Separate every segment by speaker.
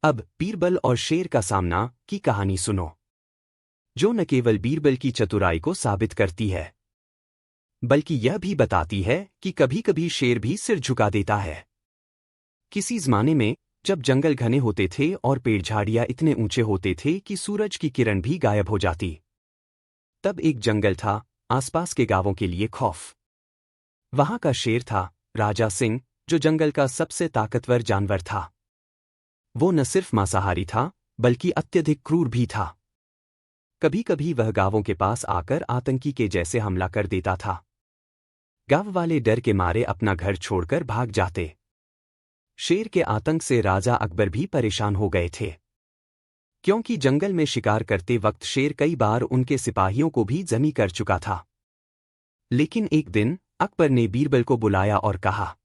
Speaker 1: अब बीरबल और शेर का सामना की कहानी सुनो, जो न केवल बीरबल की चतुराई को साबित करती है, बल्कि यह भी बताती है कि कभी-कभी शेर भी सिर झुका देता है। किसी ज़माने में, जब जंगल घने होते थे और पेड़ झाड़ियां इतने ऊंचे होते थे कि सूरज की किरण भी गायब हो जाती, तब एक जंगल था, आसपास के गांवों के लिए खौफ। वहां का शेर था राजा सिंह, जो जंगल का सबसे ताकतवर जानवर था। वो न सिर्फ मांसाहारी था, बल्कि अत्यधिक क्रूर भी था। कभी-कभी वह गांवों के पास आकर आतंकी के जैसे हमला कर देता था। गांव वाले डर के मारे अपना घर छोड़कर भाग जाते। शेर के आतंक से राजा अकबर भी परेशान हो गए थे, क्योंकि जंगल में शिकार करते वक्त शेर कई बार उनके सिपाहियों को भी जख्मी कर चुका था। लेकिन एक दिन अकबर ने बीरबल को बुलाया और कहा,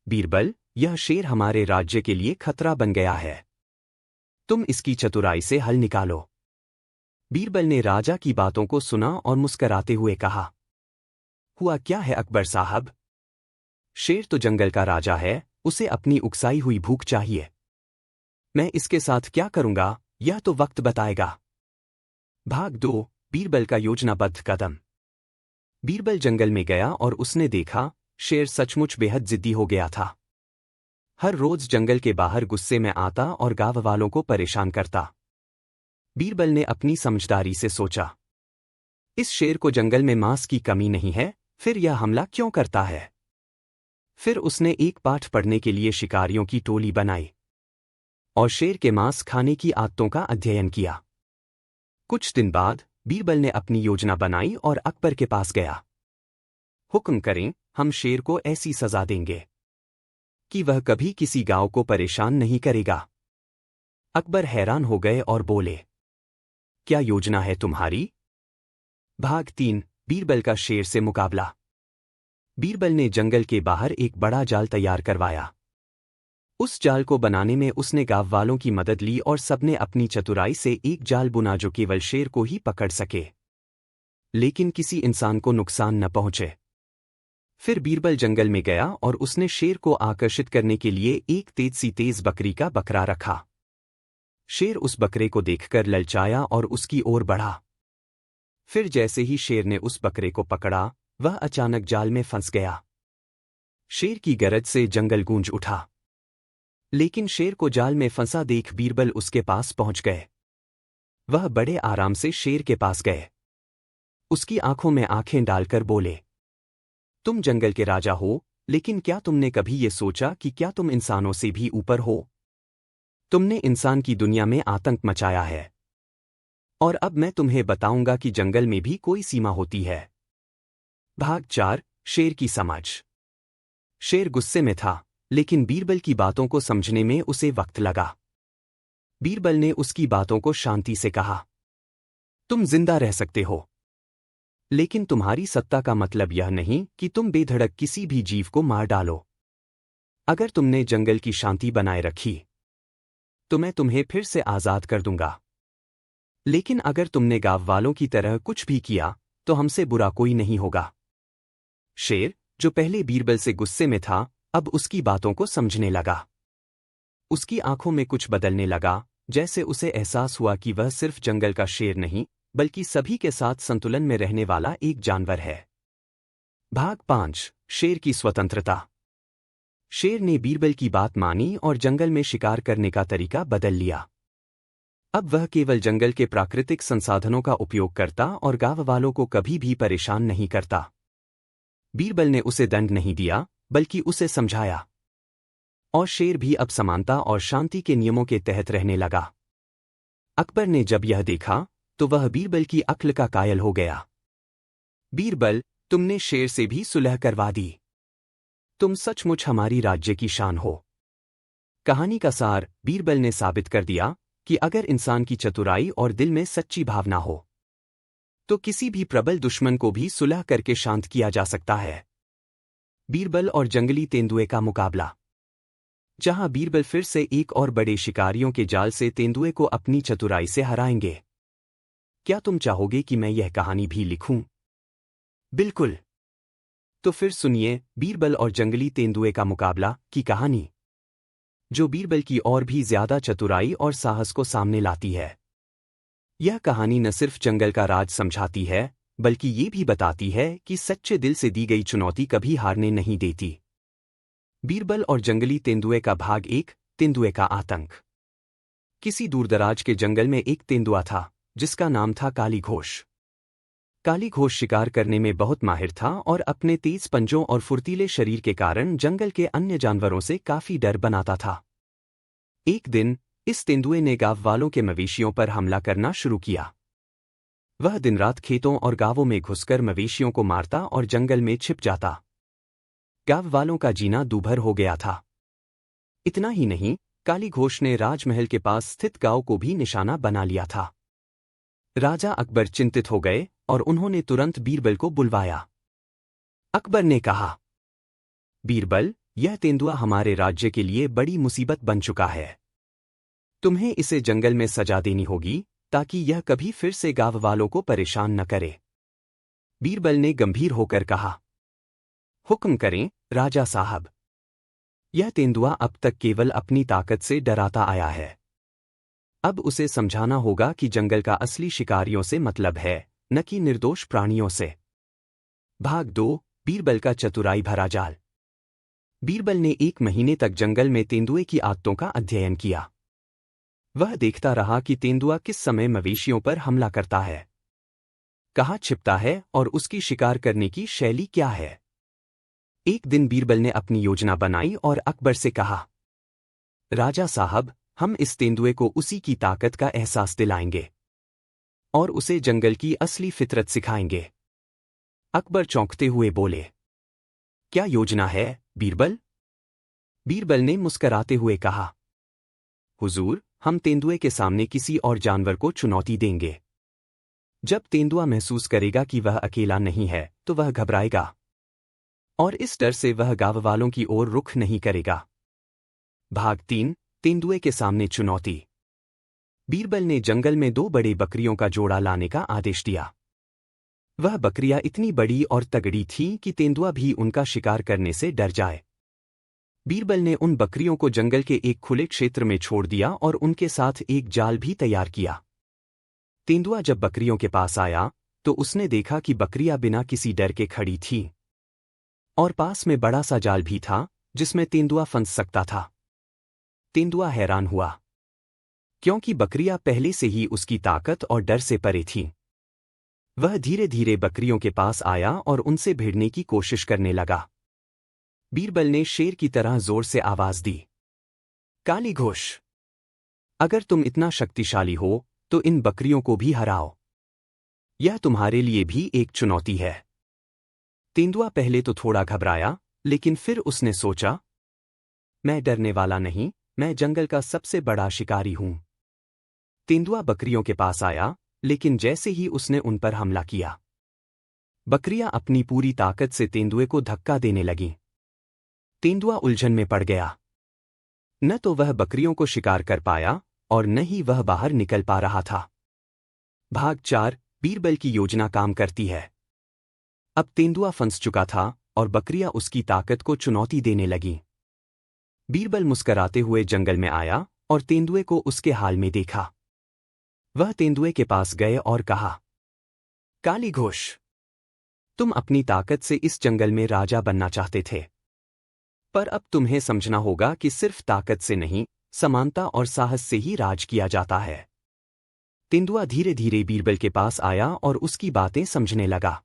Speaker 1: बीरबल, यह शेर हमारे राज्य के लिए खतरा बन गया है। तुम इसकी चतुराई से हल निकालो। बीरबल ने राजा की बातों को सुना और मुस्कराते हुए कहा, हुआ क्या है अकबर साहब? शेर तो जंगल का राजा है, उसे अपनी उकसाई हुई भूख चाहिए। मैं इसके साथ क्या करूंगा, यह तो वक्त बताएगा। भाग 2, बीरबल का योजनाबद्ध कदम। बीरबल जंगल में गया और उसने देखा, शेर सचमुच बेहद जिद्दी हो गया था। हर रोज जंगल के बाहर गुस्से में आता और गांव वालों को परेशान करता। बीरबल ने अपनी समझदारी से सोचा, इस शेर को जंगल में मांस की कमी नहीं है, फिर यह हमला क्यों करता है? फिर उसने एक पाठ पढ़ने के लिए शिकारियों की टोली बनाई और शेर के मांस खाने की आदतों का अध्ययन किया। कुछ दिन बाद बीरबल ने अपनी योजना बनाई और अकबर के पास गया। हुक्म करें, हम शेर को ऐसी सजा देंगे कि वह कभी किसी गांव को परेशान नहीं करेगा। अकबर हैरान हो गए और बोले, क्या योजना है तुम्हारी? भाग 3, बीरबल का शेर से मुकाबला। बीरबल ने जंगल के बाहर एक बड़ा जाल तैयार करवाया। उस जाल को बनाने में उसने गांव वालों की मदद ली और सबने अपनी चतुराई से एक जाल बुना जो केवल शेर को ही पकड़ सके, लेकिन किसी इंसान को नुकसान न पहुंचे। फिर बीरबल जंगल में गया और उसने शेर को आकर्षित करने के लिए एक तेज बकरी का बकरा रखा। शेर उस बकरे को देखकर ललचाया और उसकी ओर बढ़ा। फिर जैसे ही शेर ने उस बकरे को पकड़ा, वह अचानक जाल में फंस गया। शेर की गरज से जंगल गूंज उठा। लेकिन शेर को जाल में फंसा देख बीरबल उसके पास पहुंच गए। वह बड़े आराम से शेर के पास गए। उसकी आंखों में आंखें डालकर बोले, तुम जंगल के राजा हो, लेकिन क्या तुमने कभी ये सोचा कि क्या तुम इंसानों से भी ऊपर हो? तुमने इंसान की दुनिया में आतंक मचाया है, और अब मैं तुम्हें बताऊंगा कि जंगल में भी कोई सीमा होती है। भाग 4, शेर की समझ। शेर गुस्से में था, लेकिन बीरबल की बातों को समझने में उसे वक्त लगा। बीरबल ने उसकी बातों को शांति से कहा, तुम जिंदा रह सकते हो, लेकिन तुम्हारी सत्ता का मतलब यह नहीं कि तुम बेधड़क किसी भी जीव को मार डालो। अगर तुमने जंगल की शांति बनाए रखी, तो मैं तुम्हें फिर से आजाद कर दूंगा। लेकिन अगर तुमने गांव वालों की तरह कुछ भी किया, तो हमसे बुरा कोई नहीं होगा। शेर, जो पहले बीरबल से गुस्से में था, अब उसकी बातों को समझने लगा। उसकी आंखों में कुछ बदलने लगा, जैसे उसे एहसास हुआ कि वह सिर्फ जंगल का शेर नहीं, बल्कि सभी के साथ संतुलन में रहने वाला एक जानवर है। भाग 5, शेर की स्वतंत्रता। शेर ने बीरबल की बात मानी और जंगल में शिकार करने का तरीका बदल लिया। अब वह केवल जंगल के प्राकृतिक संसाधनों का उपयोग करता और गांव वालों को कभी भी परेशान नहीं करता। बीरबल ने उसे दंड नहीं दिया, बल्कि उसे समझाया, और शेर भी अब समानता और शांति के नियमों के तहत रहने लगा। अकबर ने जब यह देखा, तो वह बीरबल की अक्ल का कायल हो गया। बीरबल, तुमने शेर से भी सुलह करवा दी। तुम सचमुच हमारी राज्य की शान हो। कहानी का सार, बीरबल ने साबित कर दिया कि अगर इंसान की चतुराई और दिल में सच्ची भावना हो, तो किसी भी प्रबल दुश्मन को भी सुलह करके शांत किया जा सकता है। बीरबल और जंगली तेंदुए का मुकाबला। जहां बीरबल फिर से एक और बड़े शिकारियों के जाल से तेंदुए को अपनी चतुराई से हराएंगे। क्या तुम चाहोगे कि मैं यह कहानी भी लिखूं? बिल्कुल। तो फिर सुनिए बीरबल और जंगली तेंदुए का मुकाबला की कहानी। जो बीरबल की और भी ज्यादा चतुराई और साहस को सामने लाती है। यह कहानी न सिर्फ जंगल का राज समझाती है, बल्कि ये भी बताती है कि सच्चे दिल से दी गई चुनौती कभी हारने नहीं देती। बीरबल और जंगली तेंदुए का भाग 1। तेंदुए का आतंक। किसी दूरदराज के जंगल में एक तेंदुआ था, जिसका नाम था काली घोष। काली घोष शिकार करने में बहुत माहिर था और अपने तेज पंजों और फुर्तीले शरीर के कारण जंगल के अन्य जानवरों से काफी डर बनाता था। एक दिन इस तेंदुए ने गांव वालों के मवेशियों पर हमला करना शुरू किया। वह दिन रात खेतों और गांवों में घुसकर मवेशियों को मारता और जंगल में छिप जाता। गांव वालों का जीना दूभर हो गया था। इतना ही नहीं, काली घोष ने राजमहल के पास स्थित गांव को भी निशाना बना लिया था। राजा अकबर चिंतित हो गए और उन्होंने तुरंत बीरबल को बुलवाया। अकबर ने कहा, बीरबल, यह तेंदुआ हमारे राज्य के लिए बड़ी मुसीबत बन चुका है। तुम्हें इसे जंगल में सजा देनी होगी ताकि यह कभी फिर से गांव वालों को परेशान न करे। बीरबल ने गंभीर होकर कहा, हुक्म करें राजा साहब। यह तेंदुआ अब तक केवल अपनी ताकत से डराता आया है। अब उसे समझाना होगा कि जंगल का असली शिकारियों से मतलब है, न कि निर्दोष प्राणियों से। भाग 2। बीरबल का चतुराई भरा जाल। बीरबल ने 1 महीने तक जंगल में तेंदुए की आदतों का अध्ययन किया। वह देखता रहा कि तेंदुआ किस समय मवेशियों पर हमला करता है, कहाँ छिपता है और उसकी शिकार करने की शैली क्या है। एक दिन बीरबल ने अपनी योजना बनाई और अकबर से कहा, राजा साहब, हम इस तेंदुए को उसी की ताकत का एहसास दिलाएंगे और उसे जंगल की असली फितरत सिखाएंगे। अकबर चौंकते हुए बोले, क्या योजना है बीरबल? बीरबल ने मुस्कराते हुए कहा, हुजूर, हम तेंदुए के सामने किसी और जानवर को चुनौती देंगे। जब तेंदुआ महसूस करेगा कि वह अकेला नहीं है, तो वह घबराएगा और इस डर से वह गांव वालों की ओर रुख नहीं करेगा। भाग 3। तेंदुए के सामने चुनौती। बीरबल ने जंगल में 2 बड़े बकरियों का जोड़ा लाने का आदेश दिया। वह बकरियां इतनी बड़ी और तगड़ी थीं कि तेंदुआ भी उनका शिकार करने से डर जाए। बीरबल ने उन बकरियों को जंगल के एक खुले क्षेत्र में छोड़ दिया और उनके साथ एक जाल भी तैयार किया। तेंदुआ जब बकरियों के पास आया, तो उसने देखा कि बकरियां बिना किसी डर के खड़ी थीं और पास में बड़ा सा जाल भी था जिसमें तेंदुआ फंस सकता था। तेंदुआ हैरान हुआ, क्योंकि बकरियां पहले से ही उसकी ताकत और डर से परे थीं। वह धीरे धीरे बकरियों के पास आया और उनसे भिड़ने की कोशिश करने लगा। बीरबल ने शेर की तरह जोर से आवाज दी, काली घोष, अगर तुम इतना शक्तिशाली हो तो इन बकरियों को भी हराओ। यह तुम्हारे लिए भी एक चुनौती है। तेंदुआ पहले तो थोड़ा घबराया, लेकिन फिर उसने सोचा, मैं डरने वाला नहीं, मैं जंगल का सबसे बड़ा शिकारी हूं। तेंदुआ बकरियों के पास आया, लेकिन जैसे ही उसने उन पर हमला किया, बकरियां अपनी पूरी ताकत से तेंदुए को धक्का देने लगीं। तेंदुआ उलझन में पड़ गया। न तो वह बकरियों को शिकार कर पाया और न ही वह बाहर निकल पा रहा था। भाग 4। बीरबल की योजना काम करती है। अब तेंदुआ फंस चुका था और बकरियां उसकी ताकत को चुनौती देने लगीं। बीरबल मुस्कराते हुए जंगल में आया और तेंदुए को उसके हाल में देखा। वह तेंदुए के पास गए और कहा, काली घोष, तुम अपनी ताकत से इस जंगल में राजा बनना चाहते थे, पर अब तुम्हें समझना होगा कि सिर्फ ताकत से नहीं, समानता और साहस से ही राज किया जाता है। तेंदुआ धीरे धीरे बीरबल के पास आया और उसकी बातें समझने लगा।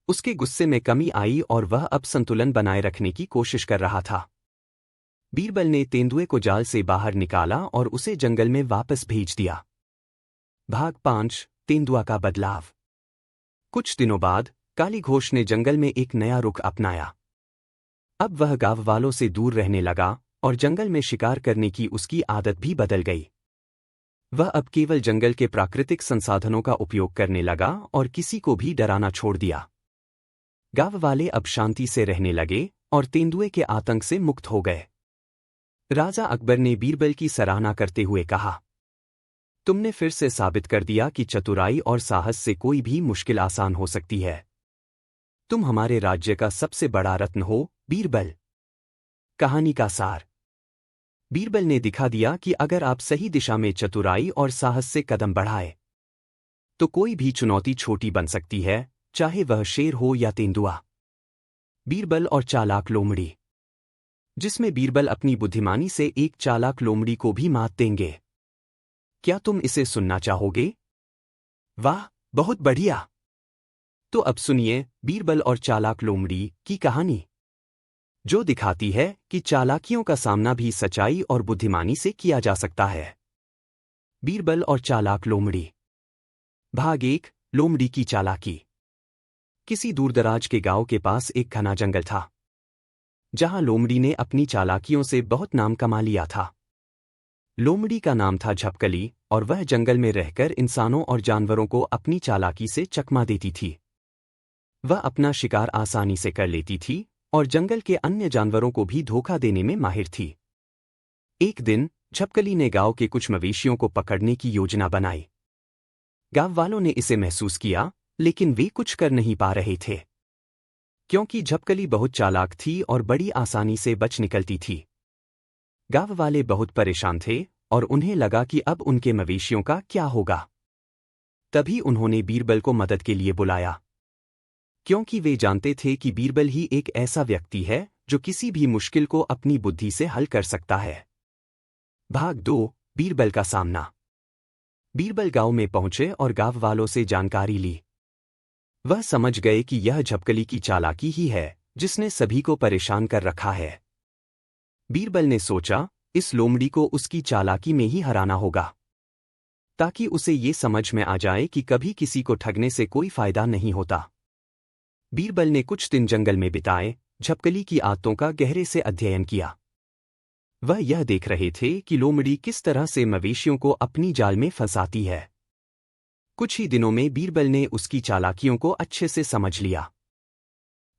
Speaker 1: उसके गुस्से में कमी आई और वह अब संतुलन बनाए रखने की कोशिश कर रहा था। बीरबल ने तेंदुए को जाल से बाहर निकाला और उसे जंगल में वापस भेज दिया। भाग 5। तेंदुआ का बदलाव। कुछ दिनों बाद काली घोष ने जंगल में एक नया रुख अपनाया। अब वह गांव वालों से दूर रहने लगा और जंगल में शिकार करने की उसकी आदत भी बदल गई। वह अब केवल जंगल के प्राकृतिक संसाधनों का उपयोग करने लगा और किसी को भी डराना छोड़ दिया। गांव वाले अब शांति से रहने लगे और तेंदुए के आतंक से मुक्त हो गए। राजा अकबर ने बीरबल की सराहना करते हुए कहा, तुमने फिर से साबित कर दिया कि चतुराई और साहस से कोई भी मुश्किल आसान हो सकती है। तुम हमारे राज्य का सबसे बड़ा रत्न हो, बीरबल। कहानी का सार। बीरबल ने दिखा दिया कि अगर आप सही दिशा में चतुराई और साहस से कदम बढ़ाए तो कोई भी चुनौती छोटी बन सकती है, चाहे वह शेर हो या तेंदुआ। बीरबल और चालाक लोमड़ी, जिसमें बीरबल अपनी बुद्धिमानी से एक चालाक लोमड़ी को भी मात देंगे। क्या तुम इसे सुनना चाहोगे? वाह, बहुत बढ़िया। तो अब सुनिए बीरबल और चालाक लोमड़ी की कहानी, जो दिखाती है कि चालाकियों का सामना भी सच्चाई और बुद्धिमानी से किया जा सकता है। बीरबल और चालाक लोमड़ी। भाग 1, लोमड़ी की चालाकी। किसी दूरदराज के गांव के पास एक घना जंगल था, जहां लोमड़ी ने अपनी चालाकियों से बहुत नाम कमा लिया था। लोमड़ी का नाम था झपकली और वह जंगल में रहकर इंसानों और जानवरों को अपनी चालाकी से चकमा देती थी। वह अपना शिकार आसानी से कर लेती थी और जंगल के अन्य जानवरों को भी धोखा देने में माहिर थी। एक दिन झपकली ने गांव के कुछ मवेशियों को पकड़ने की योजना बनाई। गांव वालों ने इसे महसूस किया, लेकिन वे कुछ कर नहीं पा रहे थे, क्योंकि झपकली बहुत चालाक थी और बड़ी आसानी से बच निकलती थी। गांव वाले बहुत परेशान थे और उन्हें लगा कि अब उनके मवेशियों का क्या होगा। तभी उन्होंने बीरबल को मदद के लिए बुलाया, क्योंकि वे जानते थे कि बीरबल ही एक ऐसा व्यक्ति है जो किसी भी मुश्किल को अपनी बुद्धि से हल कर सकता है। भाग 2, बीरबल का सामना। बीरबल गांव में पहुंचे और गांव वालों से जानकारी ली। वह समझ गए कि यह झपकली की चालाकी ही है जिसने सभी को परेशान कर रखा है। बीरबल ने सोचा, इस लोमड़ी को उसकी चालाकी में ही हराना होगा, ताकि उसे ये समझ में आ जाए कि कभी किसी को ठगने से कोई फायदा नहीं होता। बीरबल ने कुछ दिन जंगल में बिताए, झपकली की आदतों का गहरे से अध्ययन किया। वह यह देख रहे थे कि लोमड़ी किस तरह से मवेशियों को अपनी जाल में फंसाती है। कुछ ही दिनों में बीरबल ने उसकी चालाकियों को अच्छे से समझ लिया।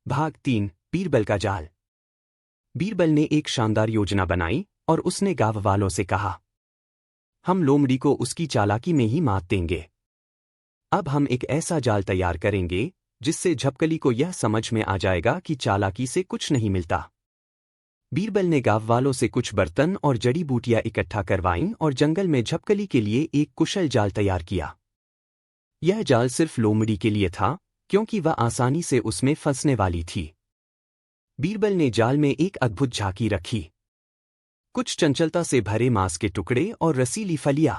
Speaker 1: भाग 3, बीरबल का जाल। बीरबल ने एक शानदार योजना बनाई और उसने गांव वालों से कहा, हम लोमड़ी को उसकी चालाकी में ही मात देंगे। अब हम एक ऐसा जाल तैयार करेंगे जिससे झपकली को यह समझ में आ जाएगा कि चालाकी से कुछ नहीं मिलता। बीरबल ने गांव वालों से कुछ बर्तन और जड़ी बूटियां इकट्ठा करवाईं और जंगल में झपकली के लिए एक कुशल जाल तैयार किया। यह जाल सिर्फ लोमड़ी के लिए था, क्योंकि वह आसानी से उसमें फंसने वाली थी। बीरबल ने जाल में एक अद्भुत झांकी रखी, कुछ चंचलता से भरे मांस के टुकड़े और रसीली फलियां।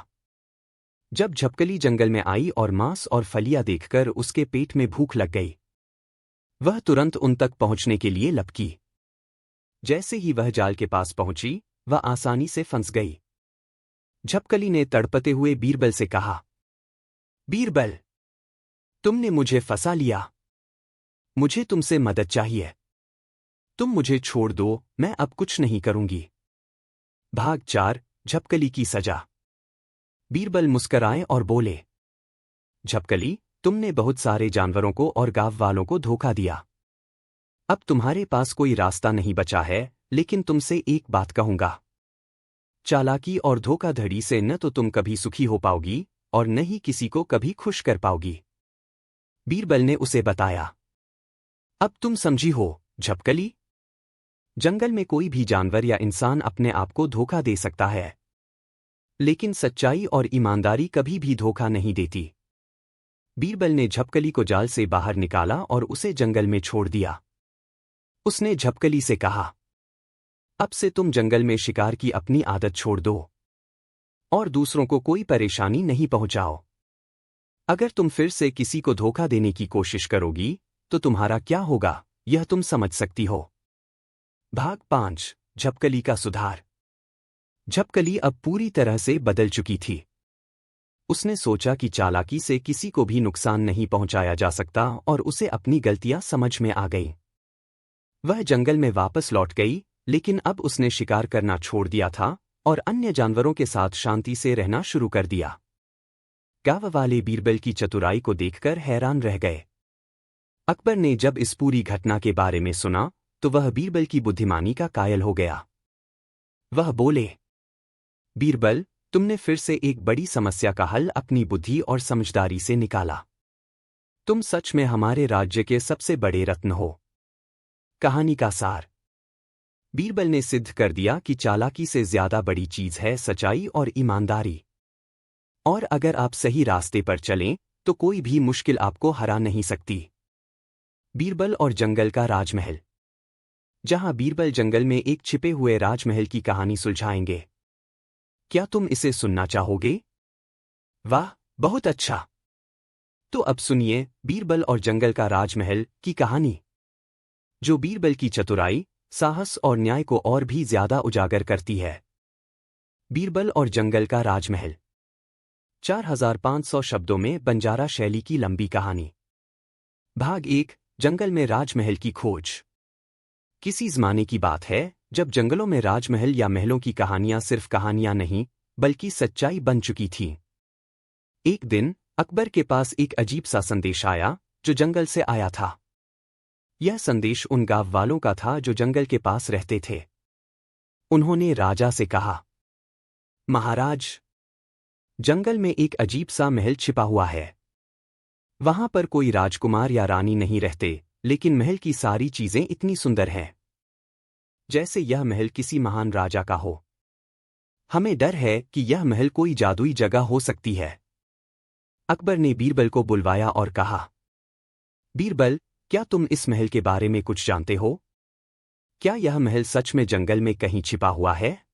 Speaker 1: जब झपकली जंगल में आई और मांस और फलियां देखकर उसके पेट में भूख लग गई, वह तुरंत उन तक पहुंचने के लिए लपकी। जैसे ही वह जाल के पास पहुंची, वह आसानी से फंस गई। झपकली ने तड़पते हुए बीरबल से कहा, बीरबल, तुमने मुझे फंसा लिया। मुझे तुमसे मदद चाहिए। तुम मुझे छोड़ दो, मैं अब कुछ नहीं करूंगी। भाग 4, झपकली की सजा। बीरबल मुस्कराए और बोले, झपकली, तुमने बहुत सारे जानवरों को और गांव वालों को धोखा दिया। अब तुम्हारे पास कोई रास्ता नहीं बचा है, लेकिन तुमसे एक बात कहूंगा। चालाकी और धोखाधड़ी से न तो तुम कभी सुखी हो पाओगी और न ही किसी को कभी खुश कर पाओगी। बीरबल ने उसे बताया, अब तुम समझी हो, झपकली? जंगल में कोई भी जानवर या इंसान अपने आप को धोखा दे सकता है, लेकिन सच्चाई और ईमानदारी कभी भी धोखा नहीं देती। बीरबल ने झपकली को जाल से बाहर निकाला और उसे जंगल में छोड़ दिया। उसने झपकली से कहा, अब से तुम जंगल में शिकार की अपनी आदत छोड़ दो और दूसरों को कोई परेशानी नहीं पहुंचाओ। अगर तुम फिर से किसी को धोखा देने की कोशिश करोगी तो तुम्हारा क्या होगा, यह तुम समझ सकती हो। भाग 5, झपकली का सुधार। झपकली अब पूरी तरह से बदल चुकी थी। उसने सोचा कि चालाकी से किसी को भी नुकसान नहीं पहुंचाया जा सकता और उसे अपनी गलतियां समझ में आ गईं। वह जंगल में वापस लौट गई, लेकिन अब उसने शिकार करना छोड़ दिया था और अन्य जानवरों के साथ शांति से रहना शुरू कर दिया। गांव वाले बीरबल की चतुराई को देखकर हैरान रह गए। अकबर ने जब इस पूरी घटना के बारे में सुना तो वह बीरबल की बुद्धिमानी का कायल हो गया। वह बोले, बीरबल, तुमने फिर से एक बड़ी समस्या का हल अपनी बुद्धि और समझदारी से निकाला। तुम सच में हमारे राज्य के सबसे बड़े रत्न हो। कहानी का सार। बीरबल ने सिद्ध कर दिया कि चालाकी से ज्यादा बड़ी चीज है सच्चाई और ईमानदारी। और अगर आप सही रास्ते पर चलें तो कोई भी मुश्किल आपको हरा नहीं सकती। बीरबल और जंगल का राजमहल। जहां बीरबल जंगल में एक छिपे हुए राजमहल की कहानी सुलझाएंगे। क्या तुम इसे सुनना चाहोगे? वाह, बहुत अच्छा। तो अब सुनिए बीरबल और जंगल का राजमहल की कहानी, जो बीरबल की चतुराई, साहस और न्याय को और भी ज्यादा उजागर करती है। बीरबल और जंगल का राजमहल। 4500 शब्दों में बंजारा शैली की लंबी कहानी। भाग 1, जंगल में राजमहल की खोज। किसी ज़माने की बात है जब जंगलों में राजमहल या महलों की कहानियां सिर्फ कहानियां नहीं बल्कि सच्चाई बन चुकी थीं। एक दिन अकबर के पास एक अजीब सा संदेश आया जो जंगल से आया था। यह संदेश उन गांव वालों का था जो जंगल के पास रहते थे। उन्होंने राजा से कहा, महाराज, जंगल में एक अजीब सा महल छिपा हुआ है। वहां पर कोई राजकुमार या रानी नहीं रहते, लेकिन महल की सारी चीजें इतनी सुंदर हैं जैसे यह महल किसी महान राजा का हो। हमें डर है कि यह महल कोई जादुई जगह हो सकती है। अकबर ने बीरबल को बुलवाया और कहा, बीरबल, क्या तुम इस महल के बारे में कुछ जानते हो? क्या यह महल सच में जंगल में कहीं छिपा हुआ है?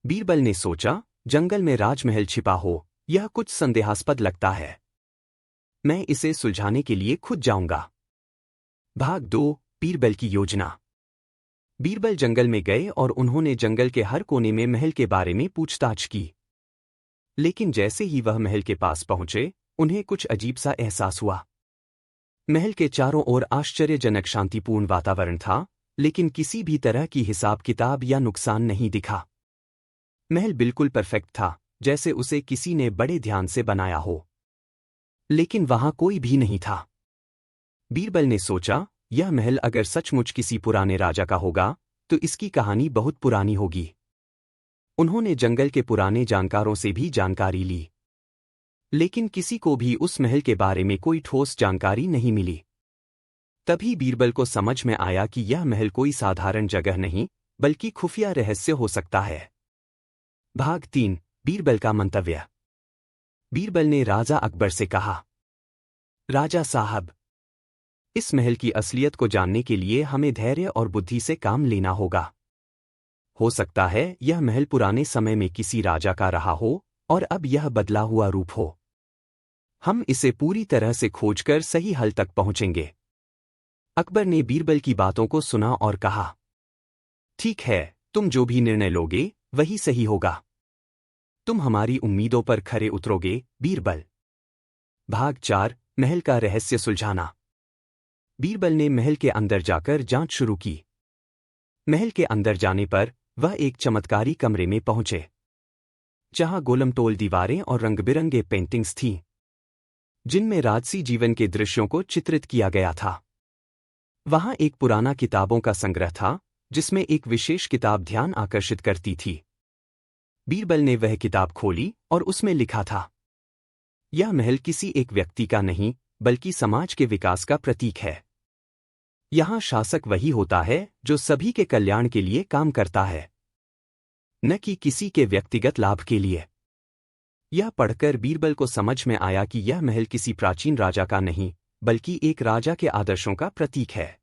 Speaker 1: बीरबल ने सोचा, जंगल में राजमहल छिपा हो, यह कुछ संदेहास्पद लगता है। मैं इसे सुलझाने के लिए खुद जाऊंगा। भाग 2, बीरबल की योजना। बीरबल जंगल में गए और उन्होंने जंगल के हर कोने में महल के बारे में पूछताछ की। लेकिन जैसे ही वह महल के पास पहुंचे, उन्हें कुछ अजीब सा एहसास हुआ। महल के चारों ओर आश्चर्यजनक शांतिपूर्ण वातावरण था, लेकिन किसी भी तरह की हिसाब किताब या नुकसान नहीं दिखा। महल बिल्कुल परफेक्ट था, जैसे उसे किसी ने बड़े ध्यान से बनाया हो। लेकिन वहां कोई भी नहीं था। बीरबल ने सोचा, यह महल अगर सचमुच किसी पुराने राजा का होगा तो इसकी कहानी बहुत पुरानी होगी। उन्होंने जंगल के पुराने जानकारों से भी जानकारी ली, लेकिन किसी को भी उस महल के बारे में कोई ठोस जानकारी नहीं मिली। तभी बीरबल को समझ में आया कि यह महल कोई साधारण जगह नहीं बल्कि खुफिया रहस्य हो सकता है। भाग 3, बीरबल का मंतव्य। बीरबल ने राजा अकबर से कहा, राजा साहब, इस महल की असलियत को जानने के लिए हमें धैर्य और बुद्धि से काम लेना होगा। हो सकता है यह महल पुराने समय में किसी राजा का रहा हो और अब यह बदला हुआ रूप हो। हम इसे पूरी तरह से खोजकर सही हल तक पहुंचेंगे। अकबर ने बीरबल की बातों को सुना और कहा, ठीक है, तुम जो भी निर्णय लोगे वही सही होगा। तुम हमारी उम्मीदों पर खरे उतरोगे, बीरबल। भाग 4, महल का रहस्य सुलझाना। बीरबल ने महल के अंदर जाकर जांच शुरू की। महल के अंदर जाने पर वह एक चमत्कारी कमरे में पहुंचे, जहां गोलमटोल दीवारें और रंग-बिरंगे पेंटिंग्स थीं, जिनमें राजसी जीवन के दृश्यों को चित्रित किया गया था। वहां एक पुराना किताबों का संग्रह था, जिसमें एक विशेष किताब ध्यान आकर्षित करती थी। बीरबल ने वह किताब खोली और उसमें लिखा था, यह महल किसी एक व्यक्ति का नहीं बल्कि समाज के विकास का प्रतीक है। यहां शासक वही होता है जो सभी के कल्याण के लिए काम करता है, न कि किसी के व्यक्तिगत लाभ के लिए। यह पढ़कर बीरबल को समझ में आया कि यह महल किसी प्राचीन राजा का नहीं बल्कि एक राजा के आदर्शों का प्रतीक है।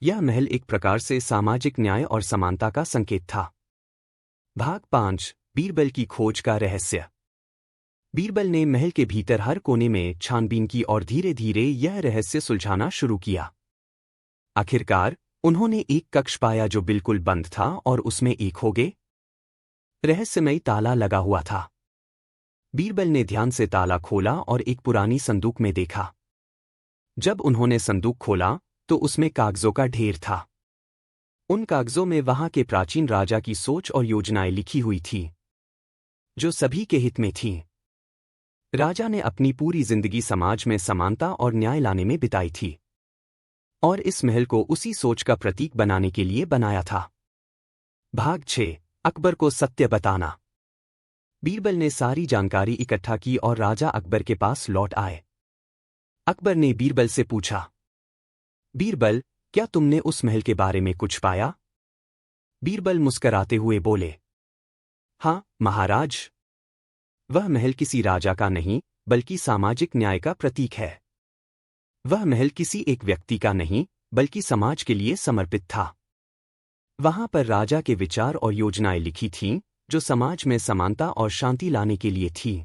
Speaker 1: यह महल एक प्रकार से सामाजिक न्याय और समानता का संकेत था। भाग 5, बीरबल की खोज का रहस्य। बीरबल ने महल के भीतर हर कोने में छानबीन की और धीरे धीरे यह रहस्य सुलझाना शुरू किया। आखिरकार उन्होंने एक कक्ष पाया जो बिल्कुल बंद था और उसमें एक होगे रहस्यमयी ताला लगा हुआ था। बीरबल ने ध्यान से ताला खोला और एक पुरानी संदूक में देखा। जब उन्होंने संदूक खोला तो उसमें कागजों का ढेर था। उन कागजों में वहां के प्राचीन राजा की सोच और योजनाएं लिखी हुई थीं, जो सभी के हित में थीं। राजा ने अपनी पूरी जिंदगी समाज में समानता और न्याय लाने में बिताई थी, और इस महल को उसी सोच का प्रतीक बनाने के लिए बनाया था। भाग 6, अकबर को सत्य बताना। बीरबल ने सारी जानकारी इकट्ठा की और राजा अकबर के पास लौट आए। अकबर ने बीरबल से पूछा, बीरबल, क्या तुमने उस महल के बारे में कुछ पाया? बीरबल मुस्कराते हुए बोले, हाँ महाराज। वह महल किसी राजा का नहीं बल्कि सामाजिक न्याय का प्रतीक है। वह महल किसी एक व्यक्ति का नहीं बल्कि समाज के लिए समर्पित था। वहां पर राजा के विचार और योजनाएं लिखी थीं जो समाज में समानता और शांति लाने के लिए थी।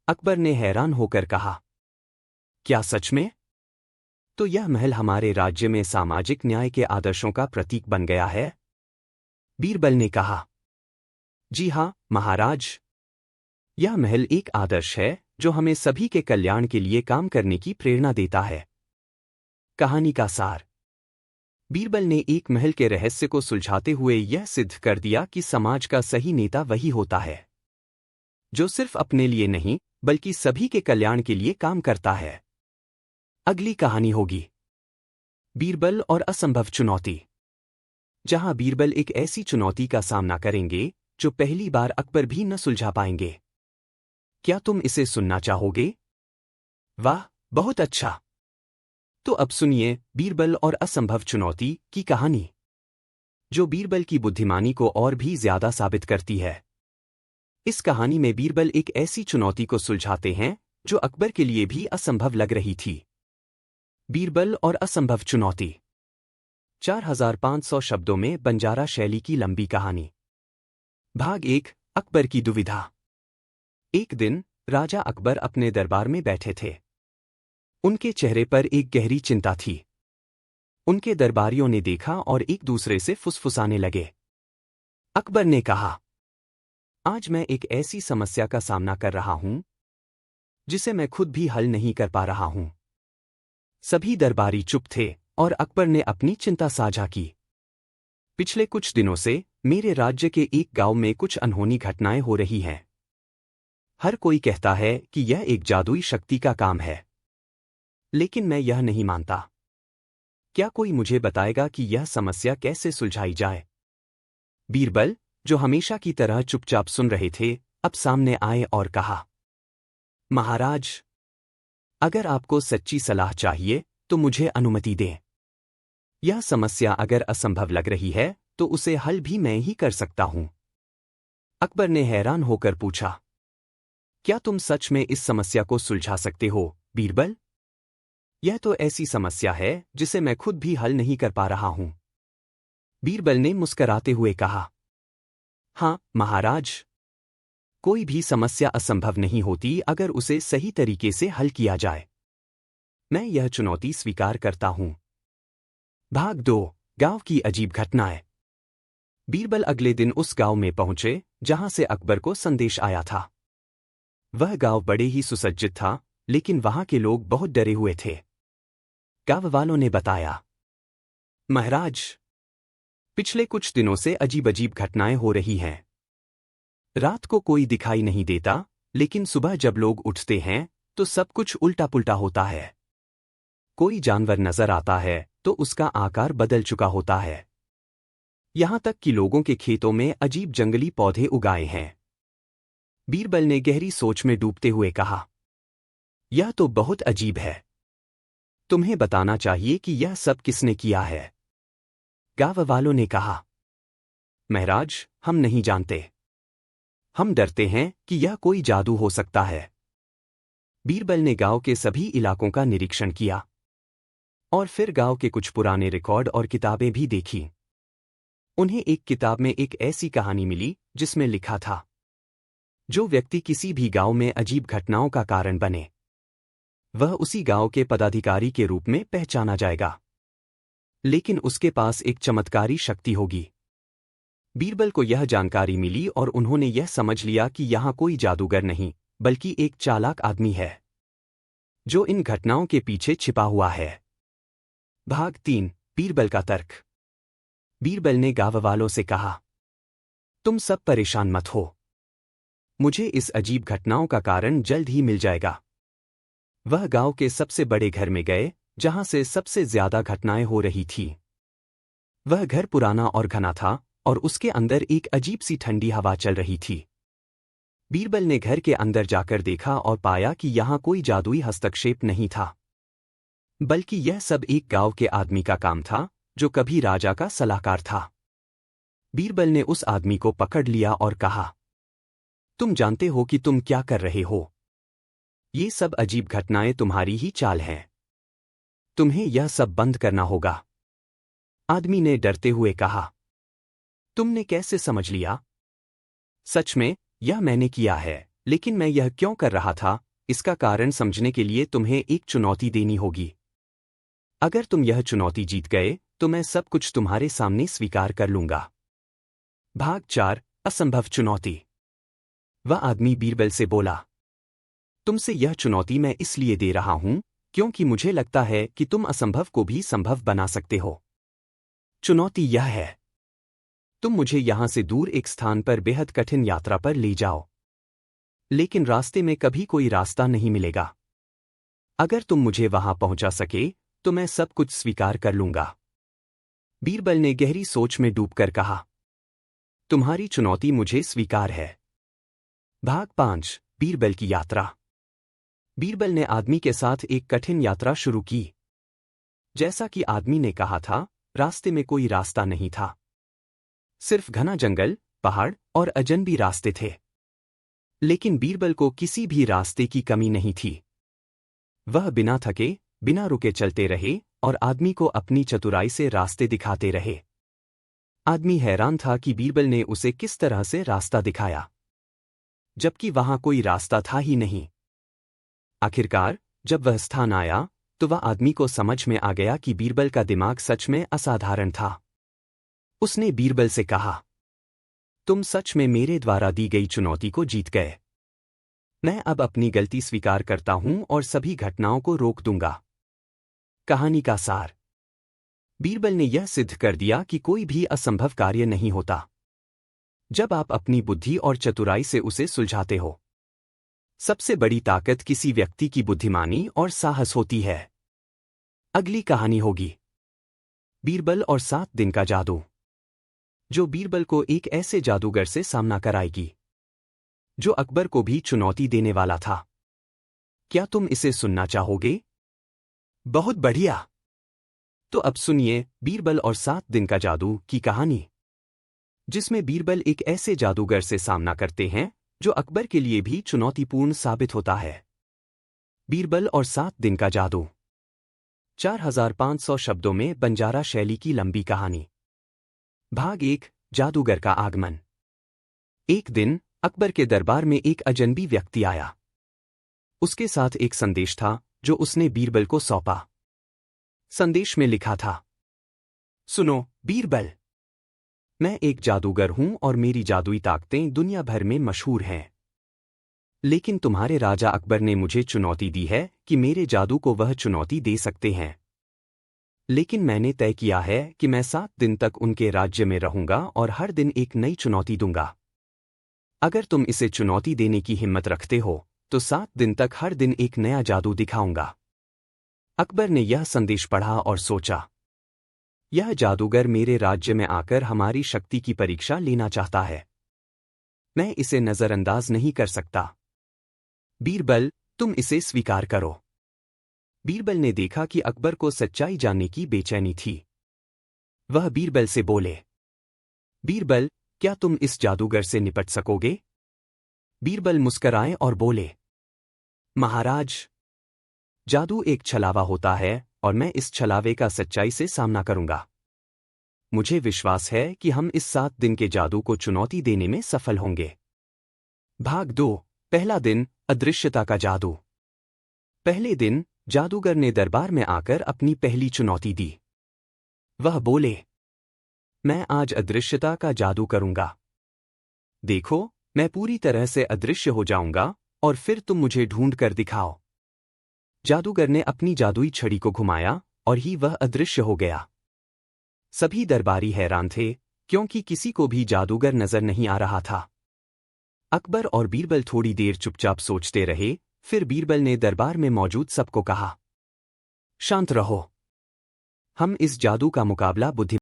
Speaker 1: अकबर ने हैरान होकर कहा, क्या सच में? तो यह महल हमारे राज्य में सामाजिक न्याय के आदर्शों का प्रतीक बन गया है? बीरबल ने कहा, जी हाँ महाराज। यह महल एक आदर्श है जो हमें सभी के कल्याण के लिए काम करने की प्रेरणा देता है। कहानी का सार। बीरबल ने एक महल के रहस्य को सुलझाते हुए यह सिद्ध कर दिया कि समाज का सही नेता वही होता है जो सिर्फ अपने लिए नहीं बल्कि सभी के कल्याण के लिए काम करता है। अगली कहानी होगी बीरबल और असंभव चुनौती, जहां बीरबल एक ऐसी चुनौती का सामना करेंगे जो पहली बार अकबर भी न सुलझा पाएंगे। क्या तुम इसे सुनना चाहोगे? वाह, बहुत अच्छा। तो अब सुनिए बीरबल और असंभव चुनौती की कहानी, जो बीरबल की बुद्धिमानी को और भी ज्यादा साबित करती है। इस कहानी में बीरबल एक ऐसी चुनौती को सुलझाते हैं जो अकबर के लिए भी असंभव लग रही थी। बीरबल और असंभव चुनौती। 4500 शब्दों में बंजारा शैली की लंबी कहानी। भाग 1। अकबर की दुविधा। एक दिन राजा अकबर अपने दरबार में बैठे थे। उनके चेहरे पर एक गहरी चिंता थी। उनके दरबारियों ने देखा और एक दूसरे से फुसफुसाने लगे। अकबर ने कहा, आज मैं एक ऐसी समस्या का सामना कर रहा हूं जिसे मैं खुद भी हल नहीं कर पा रहा हूं। सभी दरबारी चुप थे और अकबर ने अपनी चिंता साझा की। पिछले कुछ दिनों से मेरे राज्य के एक गांव में कुछ अनहोनी घटनाएं हो रही हैं। हर कोई कहता है कि यह एक जादुई शक्ति का काम है, लेकिन मैं यह नहीं मानता। क्या कोई मुझे बताएगा कि यह समस्या कैसे सुलझाई जाए? बीरबल, जो हमेशा की तरह चुपचाप सुन रहे थे, अब सामने आए और कहा, महाराज, अगर आपको सच्ची सलाह चाहिए तो मुझे अनुमति दें। यह समस्या अगर असंभव लग रही है तो उसे हल भी मैं ही कर सकता हूं। अकबर ने हैरान होकर पूछा, क्या तुम सच में इस समस्या को सुलझा सकते हो बीरबल? यह तो ऐसी समस्या है जिसे मैं खुद भी हल नहीं कर पा रहा हूं। बीरबल ने मुस्कराते हुए कहा, हाँ महाराज, कोई भी समस्या असंभव नहीं होती अगर उसे सही तरीके से हल किया जाए। मैं यह चुनौती स्वीकार करता हूं। भाग 2। गांव की अजीब घटनाएं। बीरबल अगले दिन उस गांव में पहुंचे जहां से अकबर को संदेश आया था। वह गांव बड़े ही सुसज्जित था, लेकिन वहां के लोग बहुत डरे हुए थे। गांव वालों ने बताया, महाराज, पिछले कुछ दिनों से अजीब अजीब घटनाएं हो रही हैं। रात को कोई दिखाई नहीं देता, लेकिन सुबह जब लोग उठते हैं तो सब कुछ उल्टा पुल्टा होता है। कोई जानवर नजर आता है तो उसका आकार बदल चुका होता है। यहां तक कि लोगों के खेतों में अजीब जंगली पौधे उगाए हैं। बीरबल ने गहरी सोच में डूबते हुए कहा, यह तो बहुत अजीब है। तुम्हें बताना चाहिए कि यह सब किसने किया है। गांव वालों ने कहा, महाराज, हम नहीं जानते। हम डरते हैं कि यह कोई जादू हो सकता है। बीरबल ने गांव के सभी इलाकों का निरीक्षण किया और फिर गांव के कुछ पुराने रिकॉर्ड और किताबें भी देखी। उन्हें एक किताब में एक ऐसी कहानी मिली जिसमें लिखा था, जो व्यक्ति किसी भी गांव में अजीब घटनाओं का कारण बने, वह उसी गांव के पदाधिकारी के रूप में पहचाना जाएगा, लेकिन उसके पास एक चमत्कारी शक्ति होगी। बीरबल को यह जानकारी मिली और उन्होंने यह समझ लिया कि यहां कोई जादूगर नहीं बल्कि एक चालाक आदमी है जो इन घटनाओं के पीछे छिपा हुआ है। भाग 3। बीरबल का तर्क। बीरबल ने गांव वालों से कहा, तुम सब परेशान मत हो। मुझे इस अजीब घटनाओं का कारण जल्द ही मिल जाएगा। वह गांव के सबसे बड़े घर में गए जहां से सबसे ज्यादा घटनाएं हो रही थी। वह घर पुराना और घना था और उसके अंदर एक अजीब सी ठंडी हवा चल रही थी। बीरबल ने घर के अंदर जाकर देखा और पाया कि यहां कोई जादुई हस्तक्षेप नहीं था, बल्कि यह सब एक गांव के आदमी का काम था जो कभी राजा का सलाहकार था। बीरबल ने उस आदमी को पकड़ लिया और कहा, तुम जानते हो कि तुम क्या कर रहे हो? ये सब अजीब घटनाएं तुम्हारी ही चाल हैं। तुम्हें यह सब बंद करना होगा। आदमी ने डरते हुए कहा, तुमने कैसे समझ लिया? सच में, यह मैंने किया है, लेकिन मैं यह क्यों कर रहा था, इसका कारण समझने के लिए तुम्हें एक चुनौती देनी होगी। अगर तुम यह चुनौती जीत गए, तो मैं सब कुछ तुम्हारे सामने स्वीकार कर लूंगा। भाग 4 असंभव चुनौती। वह आदमी बीरबल से बोला, तुमसे यह चुनौती मैं इसलिए दे रहा हूं, क्योंकि मुझे लगता है कि तुम असंभव को भी संभव बना सकते हो। चुनौती यह है, तुम मुझे यहां से दूर एक स्थान पर बेहद कठिन यात्रा पर ले जाओ, लेकिन रास्ते में कभी कोई रास्ता नहीं मिलेगा। अगर तुम मुझे वहां पहुंचा सके, तो मैं सब कुछ स्वीकार कर लूंगा। बीरबल ने गहरी सोच में डूबकर कहा, तुम्हारी चुनौती मुझे स्वीकार है। भाग 5 बीरबल की यात्रा। बीरबल ने आदमी के साथ एक कठिन यात्रा शुरू की। जैसा कि आदमी ने कहा था, रास्ते में कोई रास्ता नहीं था। सिर्फ घना जंगल, पहाड़ और अजनबी रास्ते थे। लेकिन बीरबल को किसी भी रास्ते की कमी नहीं थी। वह बिना थके, बिना रुके चलते रहे और आदमी को अपनी चतुराई से रास्ते दिखाते रहे। आदमी हैरान था कि बीरबल ने उसे किस तरह से रास्ता दिखाया, जबकि वहां कोई रास्ता था ही नहीं। आखिरकार, जब वह स्थान आया, तो वह आदमी को समझ में आ गया कि बीरबल का दिमाग सच में असाधारण था। उसने बीरबल से कहा, तुम सच में मेरे द्वारा दी गई चुनौती को जीत गए। मैं अब अपनी गलती स्वीकार करता हूं और सभी घटनाओं को रोक दूंगा। कहानी का सार। बीरबल ने यह सिद्ध कर दिया कि कोई भी असंभव कार्य नहीं होता, जब आप अपनी बुद्धि और चतुराई से उसे सुलझाते हो। सबसे बड़ी ताकत किसी व्यक्ति की बुद्धिमानी और साहस होती है। अगली कहानी होगी बीरबल और 7 दिन का जादू, जो बीरबल को एक ऐसे जादूगर से सामना कराएगी जो अकबर को भी चुनौती देने वाला था। क्या तुम इसे सुनना चाहोगे? बहुत बढ़िया। तो अब सुनिए बीरबल और 7 दिन का जादू की कहानी, जिसमें बीरबल एक ऐसे जादूगर से सामना करते हैं जो अकबर के लिए भी चुनौतीपूर्ण साबित होता है। बीरबल और 7 दिन का जादू। 4500 शब्दों में बंजारा शैली की लंबी कहानी। भाग 1 जादूगर का आगमन। एक दिन अकबर के दरबार में एक अजनबी व्यक्ति आया। उसके साथ एक संदेश था जो उसने बीरबल को सौंपा। संदेश में लिखा था, सुनो बीरबल, मैं एक जादूगर हूं और मेरी जादुई ताकतें दुनिया भर में मशहूर हैं। लेकिन तुम्हारे राजा अकबर ने मुझे चुनौती दी है कि मेरे जादू को वह चुनौती दे सकते हैं। लेकिन मैंने तय किया है कि मैं 7 दिन तक उनके राज्य में रहूंगा और हर दिन एक नई चुनौती दूंगा। अगर तुम इसे चुनौती देने की हिम्मत रखते हो, तो 7 दिन तक हर दिन एक नया जादू दिखाऊंगा। अकबर ने यह संदेश पढ़ा और सोचा, यह जादूगर मेरे राज्य में आकर हमारी शक्ति की परीक्षा लेना चाहता है। मैं इसे नजरअंदाज नहीं कर सकता। बीरबल, तुम इसे स्वीकार करो। बीरबल ने देखा कि अकबर को सच्चाई जानने की बेचैनी थी। वह बीरबल से बोले, बीरबल, क्या तुम इस जादूगर से निपट सकोगे? बीरबल मुस्कराए और बोले, महाराज, जादू एक छलावा होता है और मैं इस छलावे का सच्चाई से सामना करूंगा। मुझे विश्वास है कि हम इस 7 दिन के जादू को चुनौती देने में सफल होंगे। भाग 2 पहला दिन अदृश्यता का जादू। पहले दिन जादूगर ने दरबार में आकर अपनी पहली चुनौती दी। वह बोले, मैं आज अदृश्यता का जादू करूंगा। देखो, मैं पूरी तरह से अदृश्य हो जाऊंगा और फिर तुम मुझे ढूंढ कर दिखाओ। जादूगर ने अपनी जादुई छड़ी को घुमाया और ही वह अदृश्य हो गया। सभी दरबारी हैरान थे, क्योंकि किसी को भी जादूगर नजर नहीं आ रहा था। अकबर और बीरबल थोड़ी देर चुपचाप सोचते रहे, फिर बीरबल ने दरबार में मौजूद सबको कहा, शांत रहो। हम इस जादू का मुकाबला बुद्धि